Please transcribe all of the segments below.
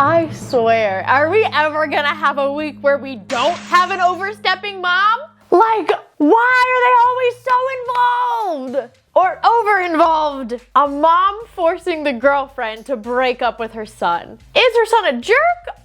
I swear, are we ever gonna have a week where we don't have an overstepping mom? Like, why are they always so involved? Or over-involved? A mom forcing the girlfriend to break up with her son. Is her son a jerk,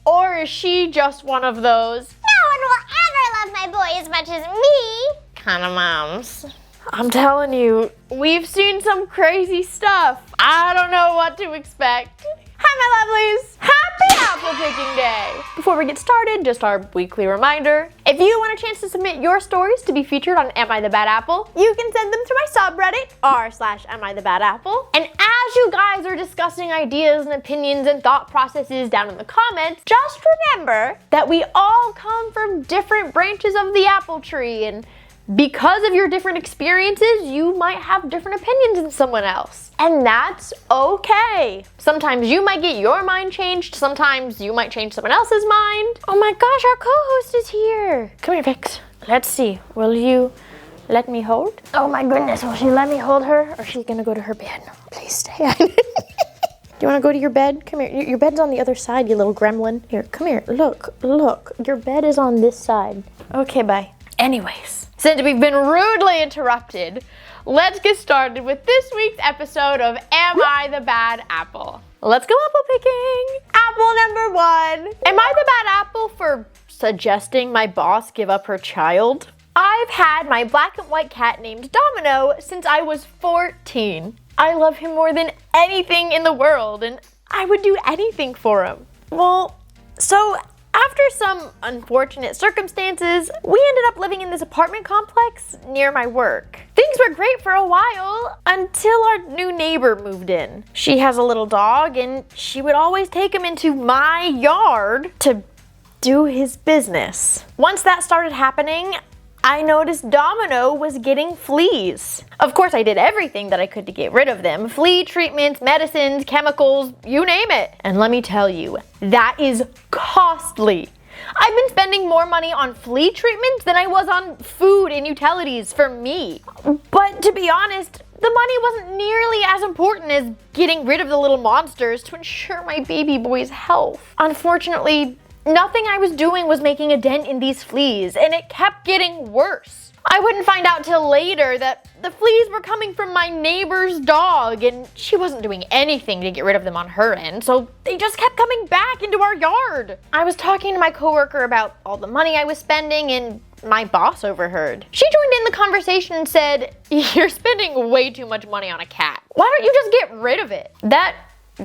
or is she just one of those no one will ever love my boy as much as me kind of moms? I'm telling you, we've seen some crazy stuff. I don't know what to expect. Hi, my lovelies. Happy apple picking day. Before we get started, just our weekly reminder. If you want a chance to submit your stories to be featured on Am I the Bad Apple, you can send them to my subreddit, r/AmITheBadApple. And as you guys are discussing ideas and opinions and thought processes down in the comments, just remember that we all come from different branches of the apple tree, and because of your different experiences, you might have different opinions than someone else. And that's okay. Sometimes you might get your mind changed, sometimes you might change someone else's mind. Oh my gosh, our co-host is here. Come here, Vix. Let's see, will you let me hold? Oh my goodness, will she let me hold her, or is she gonna go to her bed? Please stay. Do you wanna go to your bed? Come here, your bed's on the other side, you little gremlin. Here, come here, look, your bed is on this side. Okay, bye. Anyways, since we've been rudely interrupted, let's get started with this week's episode of Am I the Bad Apple? Let's go apple picking. Apple number 1. Am I the bad apple for suggesting my boss give up her child? I've had my black and white cat named Domino since I was 14. I love him more than anything in the world, and I would do anything for him. Well, so after some unfortunate circumstances, we ended up living in this apartment complex near my work. Things were great for a while until our new neighbor moved in. She has a little dog, and she would always take him into my yard to do his business. Once that started happening, I noticed Domino was getting fleas. Of course, I did everything that I could to get rid of them. Flea treatments, medicines, chemicals, you name it. And let me tell you, that is costly. I've been spending more money on flea treatments than I was on food and utilities for me. But to be honest, the money wasn't nearly as important as getting rid of the little monsters to ensure my baby boy's health. Unfortunately, nothing I was doing was making a dent in these fleas, and it kept getting worse. I wouldn't find out till later that the fleas were coming from my neighbor's dog, and she wasn't doing anything to get rid of them on her end, so they just kept coming back into our yard. I was talking to my coworker about all the money I was spending, and my boss overheard. She joined in the conversation and said, "You're spending way too much money on a cat. Why don't you just get rid of it?" That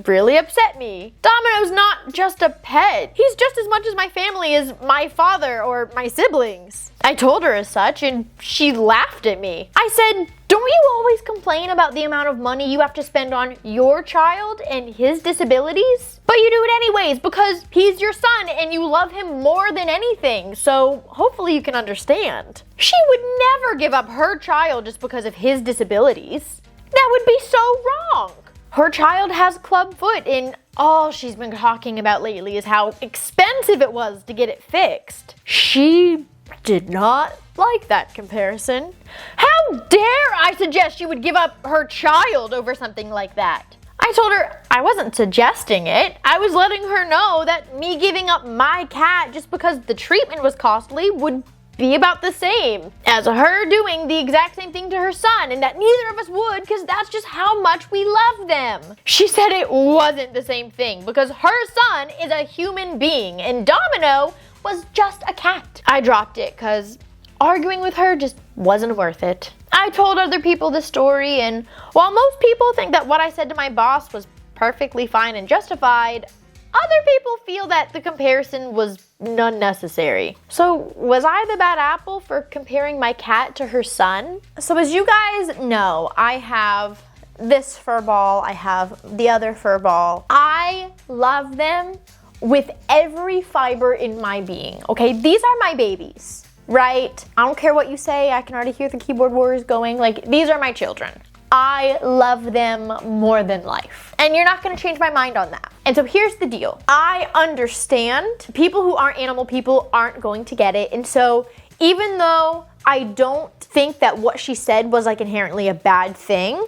really upset me. Domino's not just a pet. He's just as much as my family as my father or my siblings. I told her as such, and she laughed at me. I said, "Don't you always complain about the amount of money you have to spend on your child and his disabilities? But you do it anyways because he's your son and you love him more than anything, so hopefully you can understand." She would never give up her child just because of his disabilities. That would be so wrong. Her child has club foot, and all she's been talking about lately is how expensive it was to get it fixed. She did not like that comparison. How dare I suggest she would give up her child over something like that? I told her I wasn't suggesting it. I was letting her know that me giving up my cat just because the treatment was costly would be about the same as her doing the exact same thing to her son, and that neither of us would because that's just how much we love them. She said it wasn't the same thing because her son is a human being and Domino was just a cat. I dropped it because arguing with her just wasn't worth it. I told other people the story, and while most people think that what I said to my boss was perfectly fine and justified, other people feel that the comparison was unnecessary. So was I the bad apple for comparing my cat to her son? So as you guys know, I have this fur ball, I have the other fur ball. I love them with every fiber in my being, okay? These are my babies, right? I don't care what you say, I can already hear the keyboard warriors going, like, these are my children. I love them more than life. And you're not gonna change my mind on that. And so here's the deal. I understand people who aren't animal people aren't going to get it. And so even though I don't think that what she said was like inherently a bad thing,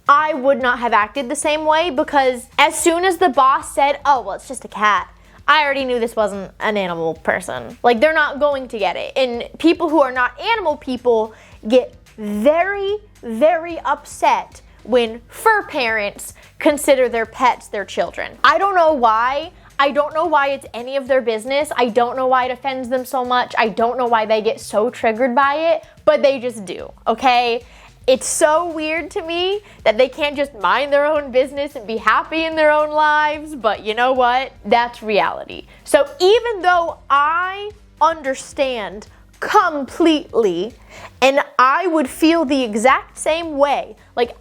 I would not have acted the same way because as soon as the boss said, "Oh, well, it's just a cat," I already knew this wasn't an animal person. Like, they're not going to get it. And people who are not animal people get very, very upset when fur parents consider their pets their children. I don't know why. I don't know why it's any of their business. I don't know why it offends them so much. I don't know why they get so triggered by it, but they just do, okay? It's so weird to me that they can't just mind their own business and be happy in their own lives, but you know what? That's reality. So even though I understand completely, and I would feel the exact same way. Like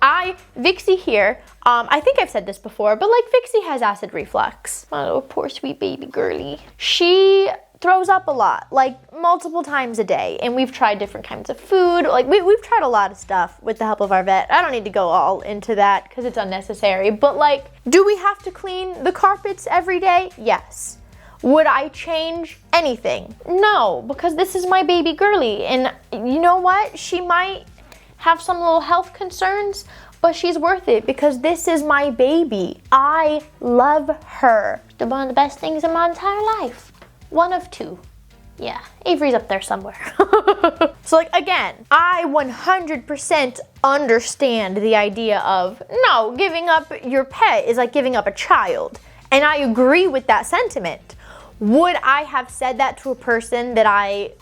Vixie here, I think I've said this before, but like Vixie has acid reflux. Oh, poor sweet baby girly. She throws up a lot, like multiple times a day, and we've tried different kinds of food. Like we've tried a lot of stuff with the help of our vet. I don't need to go all into that because it's unnecessary, but like, do we have to clean the carpets every day? Yes. Would I change anything? No, because this is my baby girly, and you know what? She might have some little health concerns, but she's worth it because this is my baby. I love her. One of the best things in my entire life. One of two. Yeah, Avery's up there somewhere. So like, again, I 100% understand the idea of, no, giving up your pet is like giving up a child. And I agree with that sentiment. Would I have said that to a person that I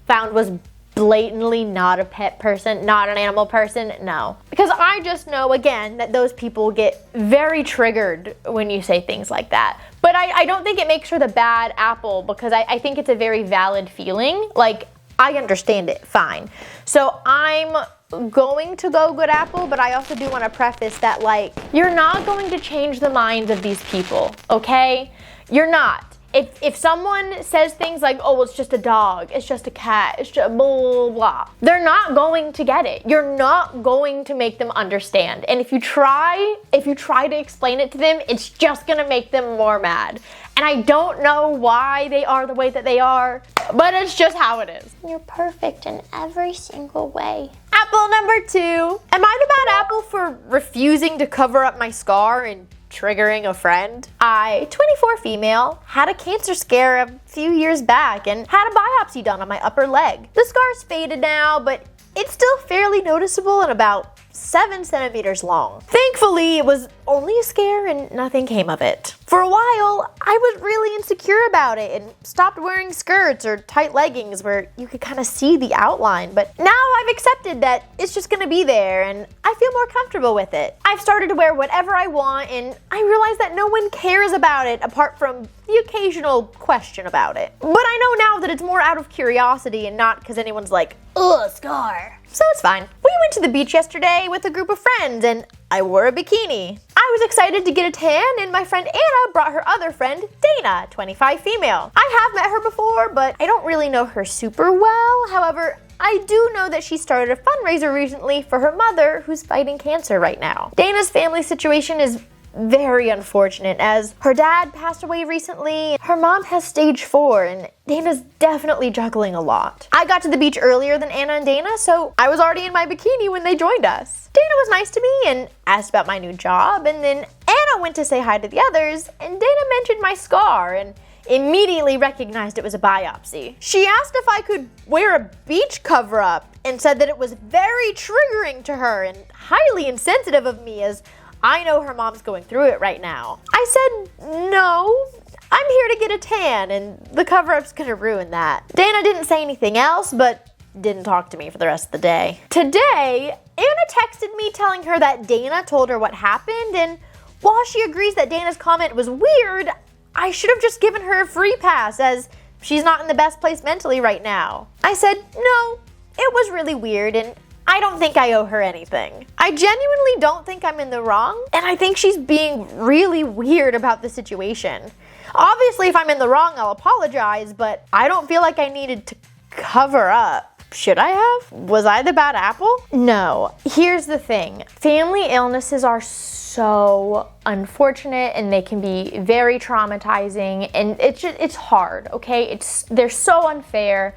found was blatantly not a pet person, not an animal person? No. Because I just know, again, that those people get very triggered when you say things like that. But I don't think it makes her the bad apple, because I think it's a very valid feeling. Like, I understand it, fine. So I'm going to go good apple, but I also do want to preface that, like, you're not going to change the minds of these people, okay? You're not. If someone says things like, oh, it's just a dog, it's just a cat, it's just blah, blah, blah, they're not going to get it. You're not going to make them understand. And if you try to explain it to them, it's just gonna make them more mad. And I don't know why they are the way that they are, but it's just how it is. You're perfect in every single way. Apple number 2. Am I the bad apple for refusing to cover up my scar and triggering a friend? I, 24 female, had a cancer scare a few years back and had a biopsy done on my upper leg. The scar's faded now, but it's still fairly noticeable and about 7 centimeters long. Thankfully, it was only a scare and nothing came of it. For a while, I was really insecure about it and stopped wearing skirts or tight leggings where you could kind of see the outline, but now I've accepted that it's just gonna be there and I feel more comfortable with it. I've started to wear whatever I want, and I realize that no one cares about it apart from the occasional question about it. But I know now that it's more out of curiosity and not because anyone's like, ugh, scar. So it's fine. We went to the beach yesterday with a group of friends and I wore a bikini. I was excited to get a tan, and my friend Anna brought her other friend, Dana, 25 female. I have met her before, but I don't really know her super well. However, I do know that she started a fundraiser recently for her mother, who's fighting cancer right now. Dana's family situation is very unfortunate, as her dad passed away recently. Her mom has stage 4, and Dana's definitely juggling a lot. I got to the beach earlier than Anna and Dana, so I was already in my bikini when they joined us. Dana was nice to me and asked about my new job, and then Anna went to say hi to the others, and Dana mentioned my scar and immediately recognized it was a biopsy. She asked if I could wear a beach cover-up and said that it was very triggering to her and highly insensitive of me, as I know her mom's going through it right now. I said, no, I'm here to get a tan, and the cover-up's gonna ruin that. Dana didn't say anything else, but didn't talk to me for the rest of the day. Today, Anna texted me telling her that Dana told her what happened, and while she agrees that Dana's comment was weird, I should have just given her a free pass, as she's not in the best place mentally right now. I said, no, it was really weird, and I don't think I owe her anything. I genuinely don't think I'm in the wrong, and I think she's being really weird about the situation. Obviously, if I'm in the wrong, I'll apologize, but I don't feel like I needed to cover up. Should I have? Was I the bad apple? No. Here's the thing. Family illnesses are so unfortunate, and they can be very traumatizing, and it's hard, okay? They're so unfair,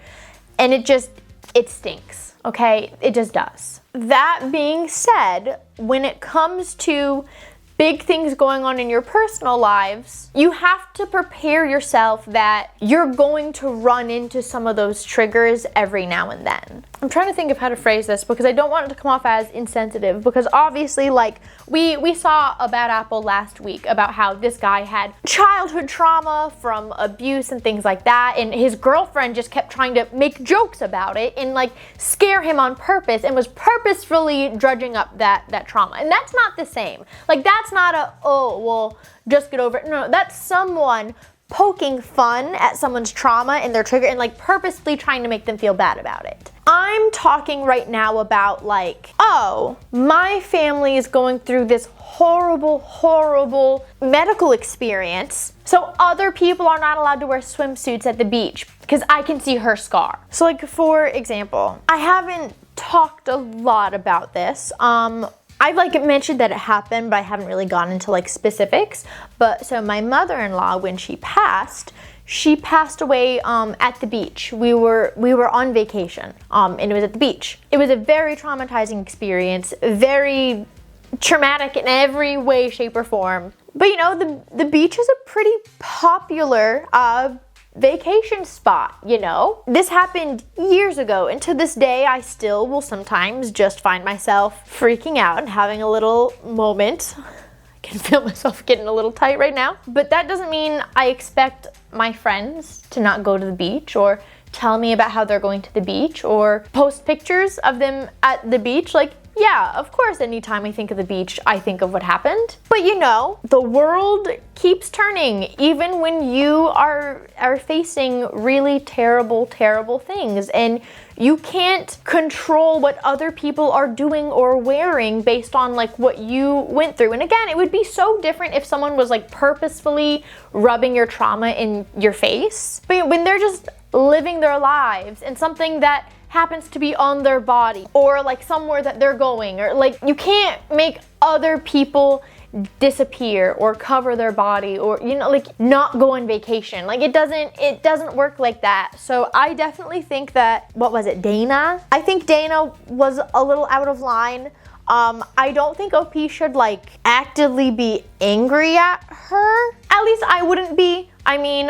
and it stinks. Okay, it just does. That being said, when it comes to big things going on in your personal lives, you have to prepare yourself that you're going to run into some of those triggers every now and then. I'm trying to think of how to phrase this because I don't want it to come off as insensitive, because obviously, like, we saw a bad apple last week about how this guy had childhood trauma from abuse and things like that, and his girlfriend just kept trying to make jokes about it and like scare him on purpose and was purposefully drudging up that trauma. And that's not the same. Like, that's not a, oh, well, just get over it. No, that's someone poking fun at someone's trauma and their trigger and like purposely trying to make them feel bad about it. I'm talking right now about like, oh, my family is going through this horrible medical experience, so other people are not allowed to wear swimsuits at the beach because I can see her scar. So like, for example, I haven't talked a lot about this. I've like mentioned that it happened, but I haven't really gone into like specifics. But so my mother-in-law, when she passed away at the beach. We were on vacation, and it was at the beach. It was a very traumatizing experience, very traumatic in every way, shape, or form. But you know, the beach is a pretty popular vacation spot, you know? This happened years ago, and to this day I still will sometimes just find myself freaking out and having a little moment. I can feel myself getting a little tight right now. But that doesn't mean I expect my friends to not go to the beach or tell me about how they're going to the beach or post pictures of them at the beach. Like, yeah, of course, anytime I think of the beach, I think of what happened. But you know, the world keeps turning, even when you are facing really terrible things. And you can't control what other people are doing or wearing based on like what you went through. And again, it would be so different if someone was like purposefully rubbing your trauma in your face. But when they're just living their lives and something that happens to be on their body or like somewhere that they're going, or like, you can't make other people disappear or cover their body or, you know, like not go on vacation. Like, it doesn't work like that. So I definitely think that, what was it, Dana? I think Dana was a little out of line. I don't think OP should like actively be angry at her. At least I wouldn't be. I mean,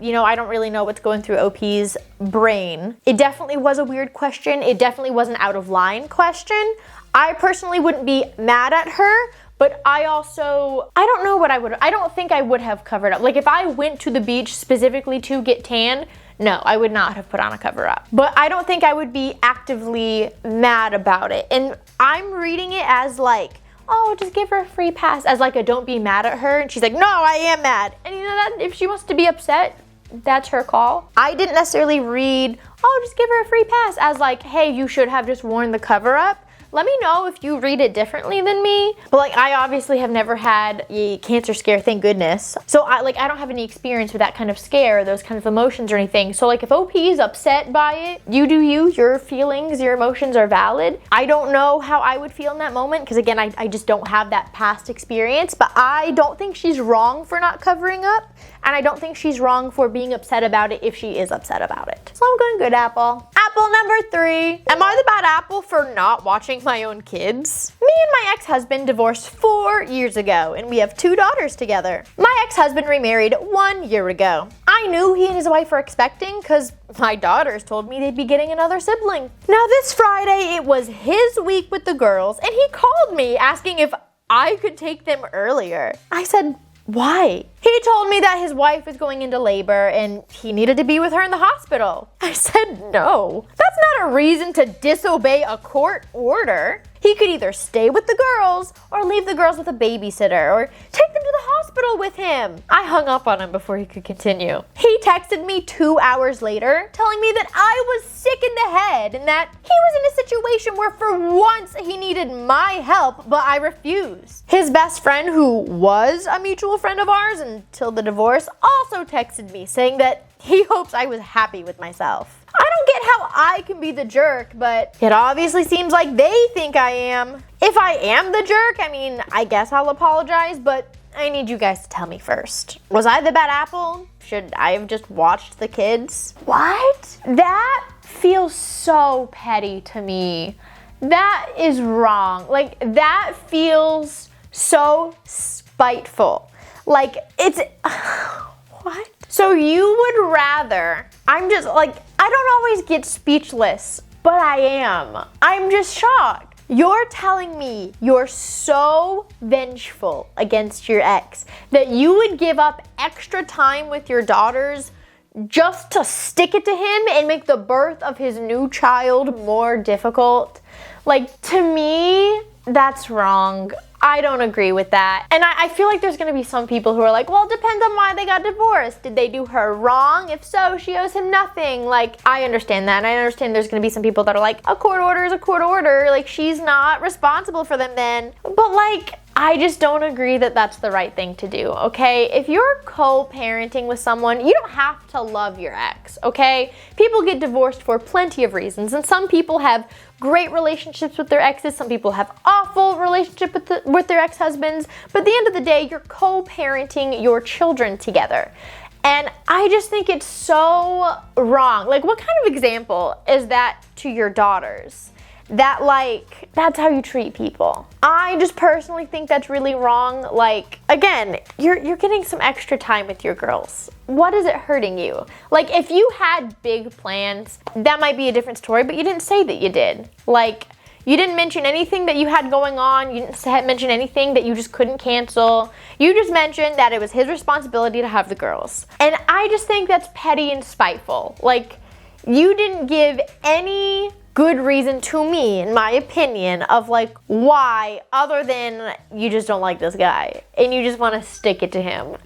you know, I don't really know what's going through OP's brain. It definitely was a weird question. It definitely was an out of line question. I personally wouldn't be mad at her, but I don't know what I don't think I would have covered up. Like, if I went to the beach specifically to get tan, no, I would not have put on a cover up. But I don't think I would be actively mad about it. And I'm reading it as like, oh, just give her a free pass, as like a don't be mad at her. And she's like, no, I am mad. And you know that if she wants to be upset, that's her call. I didn't necessarily read, oh, just give her a free pass, as like, hey, you should have just worn the cover up. Let me know if you read it differently than me. But like, I obviously have never had a cancer scare, thank goodness. So I don't have any experience with that kind of scare, or those kind of emotions or anything. So like, if OP is upset by it, you do you, your feelings, your emotions are valid. I don't know how I would feel in that moment, because again, I just don't have that past experience. But I don't think she's wrong for not covering up. And I don't think she's wrong for being upset about it if she is upset about it. So I'm going good, Apple. Apple number 3. Am I the bad apple for not watching my own kids? Me and my ex-husband divorced 4 years ago, and we have 2 daughters together. My ex-husband remarried 1 year ago. I knew he and his wife were expecting because my daughters told me they'd be getting another sibling. Now this Friday, it was his week with the girls, and he called me asking if I could take them earlier. I said, why? He told me that his wife was going into labor and he needed to be with her in the hospital. I said no. That's not a reason to disobey a court order. He could either stay with the girls or leave the girls with a babysitter or take them to the hospital with him. I hung up on him before he could continue. He texted me 2 hours later telling me that I was sick in the head and that he was in a situation where for once he needed my help, but I refused. His best friend, who was a mutual friend of ours until the divorce, also texted me saying that he hopes I was happy with myself. I don't get how I can be the jerk, but it obviously seems like they think I am. If I am the jerk, I mean, I guess I'll apologize, but I need you guys to tell me first. Was I the bad apple? Should I have just watched the kids? What? That feels so petty to me. That is wrong. Like, that feels So spiteful. Like, it's, what? So you would rather, I'm just like, I don't always get speechless, but I am. I'm just shocked. You're telling me you're so vengeful against your ex that you would give up extra time with your daughters just to stick it to him and make the birth of his new child more difficult? Like, to me, that's wrong. I don't agree with that. And I feel like there's gonna be some people who are like, well, it depends on why they got divorced. Did they do her wrong? If so, she owes him nothing. Like, I understand that. And I understand there's gonna be some people that are like, a court order is a court order. Like, she's not responsible for them then. But like, I just don't agree that that's the right thing to do, okay? If you're co-parenting with someone, you don't have to love your ex, okay? People get divorced for plenty of reasons, and some people have great relationships with their exes, some people have awful relationship with their ex-husbands, but at the end of the day, you're co-parenting your children together. And I just think it's so wrong. Like, what kind of example is that to your daughters? That, like, that's how you treat people. I just personally think that's really wrong. Like, again, you're getting some extra time with your girls. What is it hurting you? Like, if you had big plans, that might be a different story, but you didn't say that you did. Like, you didn't mention anything that you had going on. You didn't mention anything that you just couldn't cancel. You just mentioned that it was his responsibility to have the girls. And I just think that's petty and spiteful. Like, you didn't give any good reason to me, in my opinion, of like why, other than you just don't like this guy and you just want to stick it to him.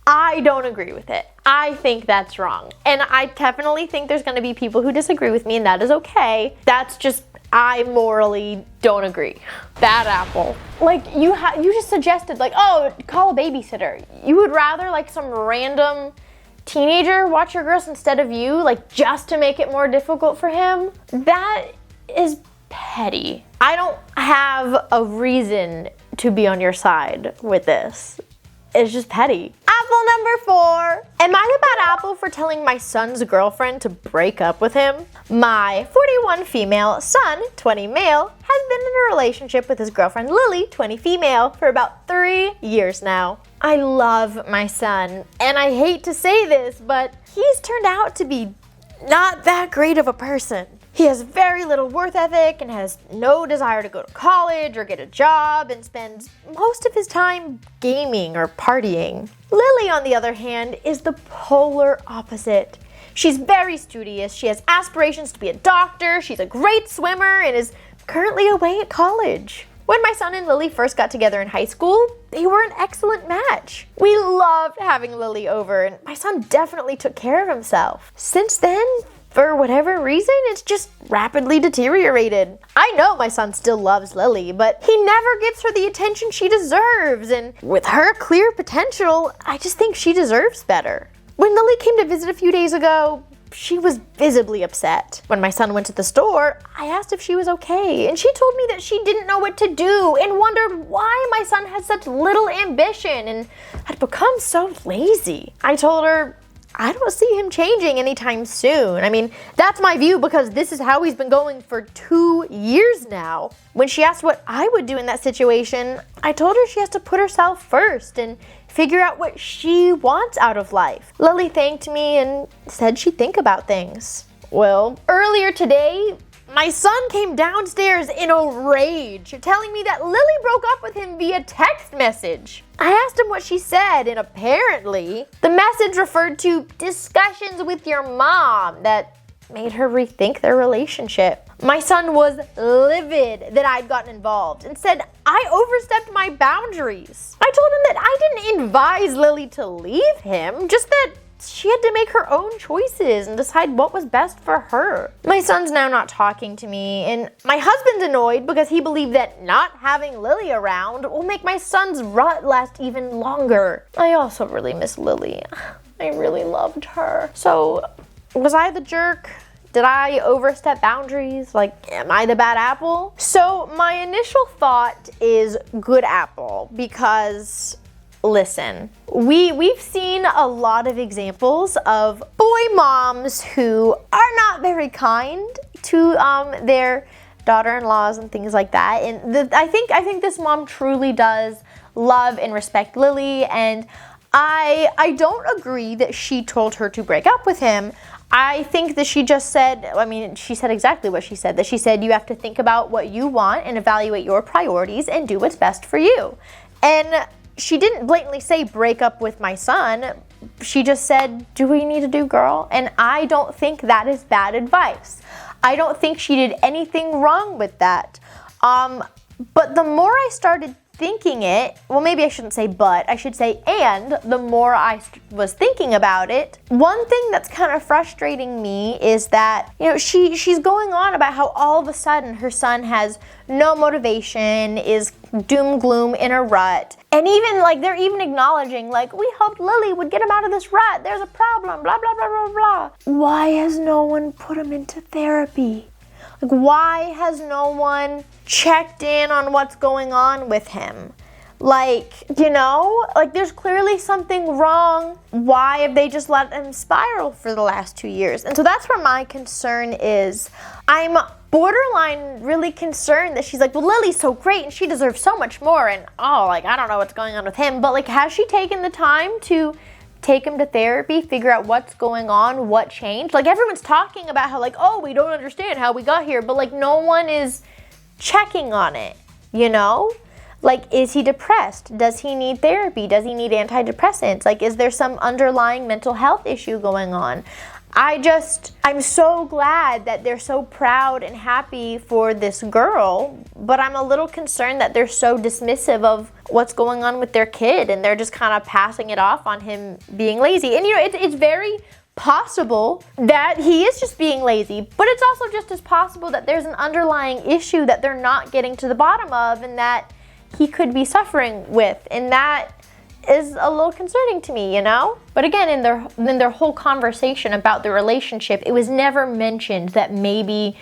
I don't agree with it. I think that's wrong. And I definitely think there's going to be people who disagree with me, and that is okay. That's just, I morally don't agree. Bad apple. Like, you just suggested, like, oh, call a babysitter. You would rather like some random teenager watch your girls instead of you, like, just to make it more difficult for him? That is petty. I don't have a reason to be on your side with this. It's just petty. Apple number 4. Am I the bad apple for telling my son's girlfriend to break up with him? My 41 female son, 20 male, has been in a relationship with his girlfriend Lily, 20 female, for about 3 years now. I love my son, and I hate to say this, but he's turned out to be not that great of a person. He has very little work ethic and has no desire to go to college or get a job, and spends most of his time gaming or partying. Lily, on the other hand, is the polar opposite. She's very studious, she has aspirations to be a doctor, she's a great swimmer, and is currently away at college. When my son and Lily first got together in high school, they were an excellent match. We loved having Lily over, and my son definitely took care of himself. Since then, for whatever reason, it's just rapidly deteriorated. I know my son still loves Lily, but he never gives her the attention she deserves, and with her clear potential, I just think she deserves better. When Lily came to visit a few days ago, she was visibly upset. When my son went to the store, I asked if she was okay, and she told me that she didn't know what to do and wondered why my son had such little ambition and had become so lazy. I told her, I don't see him changing anytime soon. I mean, that's my view because this is how he's been going for 2 years now. When she asked what I would do in that situation, I told her she has to put herself first and figure out what she wants out of life. Lily thanked me and said she'd think about things. Well, earlier today, my son came downstairs in a rage, telling me that Lily broke up with him via text message. I asked him what she said, and apparently, the message referred to discussions with your mom that made her rethink their relationship. My son was livid that I'd gotten involved and said I overstepped my boundaries. I told him that I didn't advise Lily to leave him, just that she had to make her own choices and decide what was best for her. My son's now not talking to me, and my husband's annoyed because he believed that not having Lily around will make my son's rut last even longer. I also really miss Lily. I really loved her. So, was I the jerk? Did I overstep boundaries? Like, am I the bad apple? So, my initial thought is good apple because, listen, we've seen a lot of examples of boy moms who are not very kind to their daughter-in-laws and things like that. And I think this mom truly does love and respect Lily, and I don't agree that she told her to break up with him. I think that she just said, she said exactly what she said, that she said you have to think about what you want and evaluate your priorities and do what's best for you. And she didn't blatantly say break up with my son. She just said, do what you need to do, girl. And I don't think that is bad advice. I don't think she did anything wrong with that. But the more I started thinking it, well, maybe I shouldn't say but, I should say and, the more I was thinking about it, one thing that's kind of frustrating me is that, she's going on about how all of a sudden her son has no motivation, is doom gloom in a rut, and even, they're even acknowledging, we hoped Lily would get him out of this rut, there's a problem, blah, blah, blah, blah, blah. Why has no one put him into therapy? Why has no one checked in on what's going on with him? There's clearly something wrong. Why have they just let him spiral for the last 2 years? And so that's where my concern is. I'm borderline really concerned that she's well, Lily's so great and she deserves so much more. And I don't know what's going on with him. But has she taken the time to take him to therapy, figure out what's going on, what changed? Everyone's talking about how we don't understand how we got here, but no one is checking on it, is he depressed? Does he need therapy? Does he need antidepressants? Is there some underlying mental health issue going on? I'm so glad that they're so proud and happy for this girl, but I'm a little concerned that they're so dismissive of what's going on with their kid, and they're just kind of passing it off on him being lazy. And it's very possible that he is just being lazy, but it's also just as possible that there's an underlying issue that they're not getting to the bottom of and that he could be suffering with, and that is a little concerning to me, But again, in their whole conversation about the relationship, it was never mentioned that maybe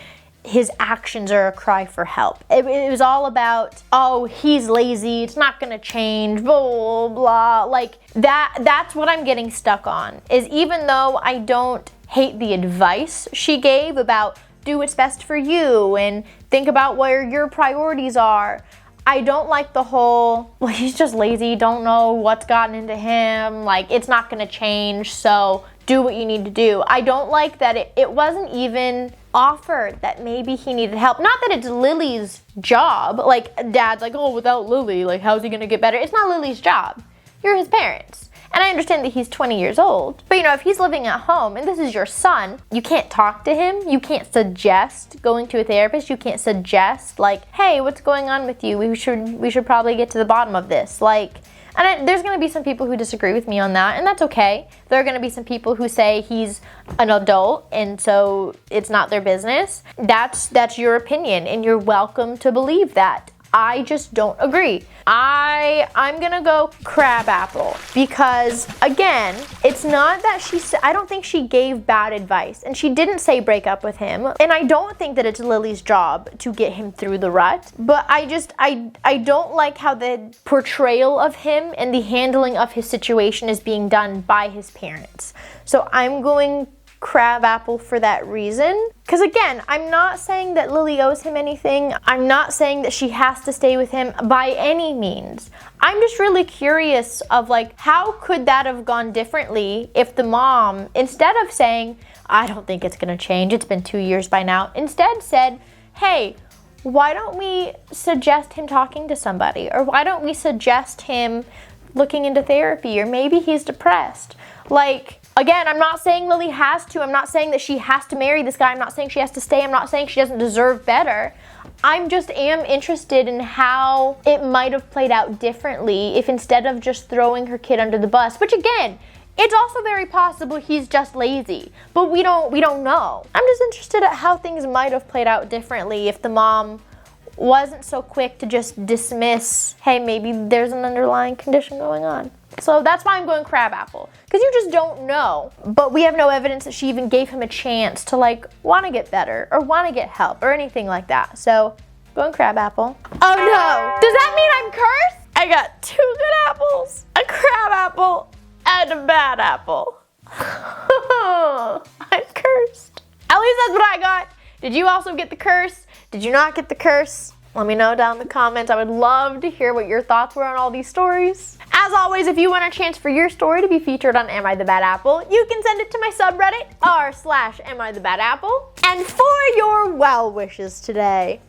his actions are a cry for help. It was all about, he's lazy, it's not gonna change, blah, blah, blah. That's what I'm getting stuck on, is even though I don't hate the advice she gave about do what's best for you and think about where your priorities are, I don't like the whole, he's just lazy, don't know what's gotten into him, it's not gonna change, so do what you need to do. I don't like that it wasn't even offered that maybe he needed help. Not that it's Lily's job, Dad's without Lily, how's he gonna get better? It's not Lily's job. You're his parents. And I understand that he's 20 years old, but if he's living at home and this is your son, you can't talk to him, you can't suggest going to a therapist, you can't suggest hey, what's going on with you? We should probably get to the bottom of this. There's going to be some people who disagree with me on that, and that's okay. There are going to be some people who say he's an adult, and so it's not their business. That's your opinion, and you're welcome to believe that. I just don't agree. I'm gonna go crabapple because, again, it's not that I don't think she gave bad advice, and she didn't say break up with him, and I don't think that it's Lily's job to get him through the rut, but I don't like how the portrayal of him and the handling of his situation is being done by his parents. So I'm going crabapple for that reason. Because again, I'm not saying that Lily owes him anything. I'm not saying that she has to stay with him by any means. I'm just really curious of how could that have gone differently if the mom, instead of saying, I don't think it's gonna change, it's been 2 years by now, instead said, hey, why don't we suggest him talking to somebody? Or why don't we suggest him looking into therapy? Or maybe he's depressed. Again, I'm not saying Lily has to. I'm not saying that she has to marry this guy. I'm not saying she has to stay. I'm not saying she doesn't deserve better. I'm just am interested in how it might have played out differently if instead of just throwing her kid under the bus, which again, it's also very possible he's just lazy, but we don't know. I'm just interested at how things might have played out differently if the mom wasn't so quick to just dismiss, hey, maybe there's an underlying condition going on. So that's why I'm going crabapple, because you just don't know. But we have no evidence that she even gave him a chance to want to get better or want to get help or anything like that. So going crabapple. Oh no, does that mean I'm cursed? I got 2 good apples, a crabapple, and a bad apple. I'm cursed. At least that's what I got. Did you also get the curse? Did you not get the curse? Let me know down in the comments. I would love to hear what your thoughts were on all these stories. As always, if you want a chance for your story to be featured on Am I the Bad Apple, you can send it to my subreddit, r/AmITheBadApple. And for your well wishes today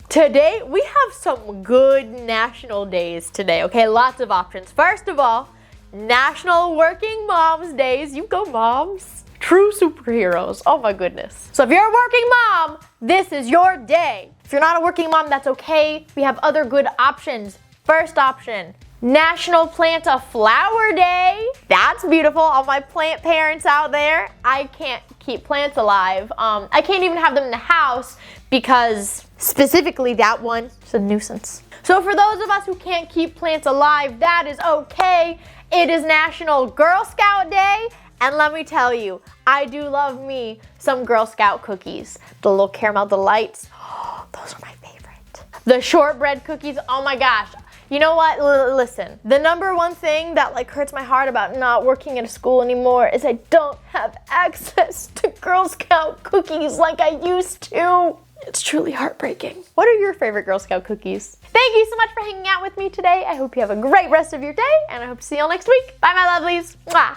we have some good national days today, okay? Lots of options. First of all, National Working Moms Days. You go, moms. True superheroes. Oh my goodness. So if you're a working mom, this is your day. If you're not a working mom, that's okay. We have other good options. First option, National Plant a Flower Day. That's beautiful. All my plant parents out there, I can't keep plants alive. I can't even have them in the house because specifically that one is a nuisance. So for those of us who can't keep plants alive, that is okay. It is National Girl Scout Day. And let me tell you, I do love me some Girl Scout cookies. The little caramel delights, oh, those are my favorite. The shortbread cookies, oh my gosh. You know what, listen, the number one thing that like hurts my heart about not working at a school anymore is I don't have access to Girl Scout cookies like I used to. It's truly heartbreaking. What are your favorite Girl Scout cookies? Thank you so much for hanging out with me today. I hope you have a great rest of your day, and I hope to see you all next week. Bye, my lovelies. Mwah.